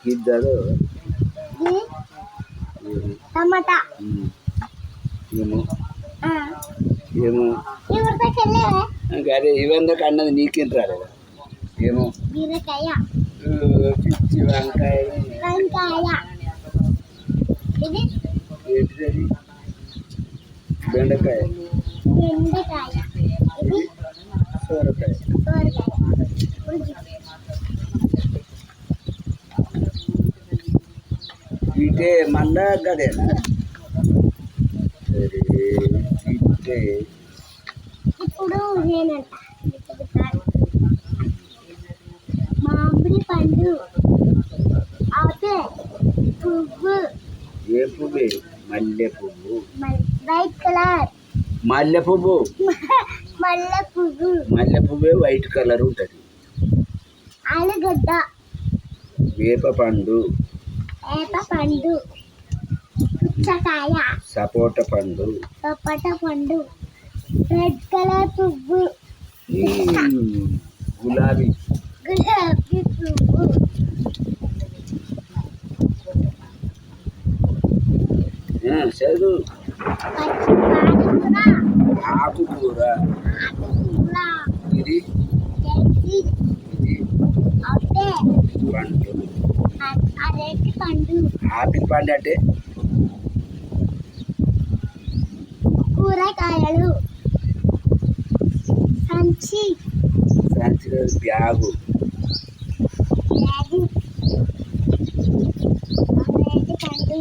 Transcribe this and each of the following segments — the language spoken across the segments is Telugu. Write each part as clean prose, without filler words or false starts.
ఇద్దరు టమాటా ఏమో ఏమో అదే ఇవందరికి అన్నది నీకేం రాలేదా ఏమో బీరకాయ పిచ్చి వంకాయ ఇది ఏంటిది బెండకాయ ఇది సోరకాయ ఇటే మళ్ళా గదేనా సరే ఇటే ఇప్పుడు నేనంట మామిడి పండు అదే పువ్వు ఏ పువ్వు మల్లె పువ్వు వైట్ కలర్ మల్లె పువ్వు మల్లె పువ్వే వైట్ కలర్ ఉంటుంది ఆలుగడ్డ వేప పండు పుచ్చకాయ సపోట పండు రెడ్ కలర్ పువ్వు గులాబీ పువ్వు చదువు ఆకుకూర ఇది పండు ఆపిల్ పండు అంటే కూరగాయలు సంచిలో బ్యాగు పండు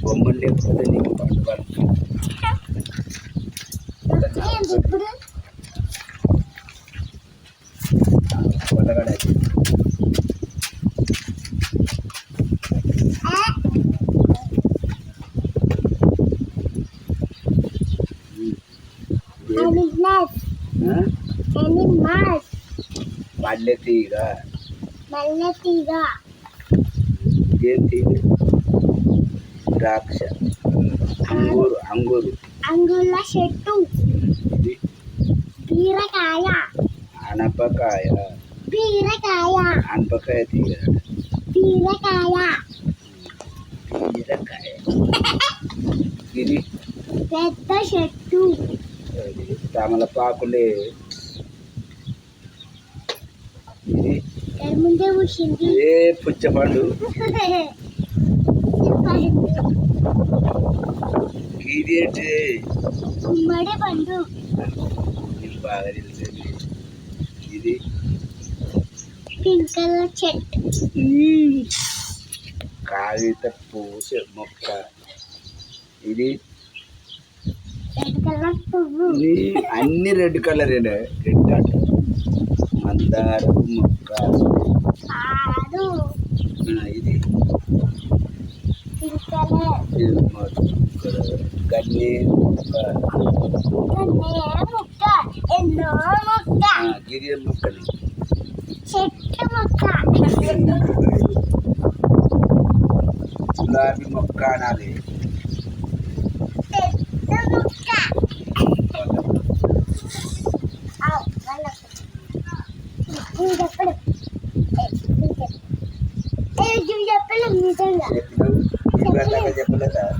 బొమ్మలు లేకపోతే నీకు పండు పడుతుంది కొత్తగడ మల్లె తీగ ఇదేం తీగ ద్రాక్ష అంగుళ చెట్టు ఇది బీరకాయ అనపకాయ అనపకాయ తీగ బీరకాయ ఇది పెద్ద చెట్టు తమలపాకులే ఇది ముందే కూర్చుంది ఏ పుచ్చపండు ఇది ఏంటి గుమ్మడి పండు నీకు బాగా తెలిసేది ఇది పింక్ కలర్ చెట్టు కాగిత పూస మొక్క ఇది రెడ్ కలర్ పువ్వు అన్ని రెడ్ కలరేనా రెడ్ అంటే మందారపు మొక్క ఇది పింక్ కలర్ గన్నేరు మొక్క ఎన్నో మొక్క గిరియన్ మొక్కని చెట్టు మొక్క గులాబీ మొక్క అనాలి పెద్ద మొక్క చెప్పలేదు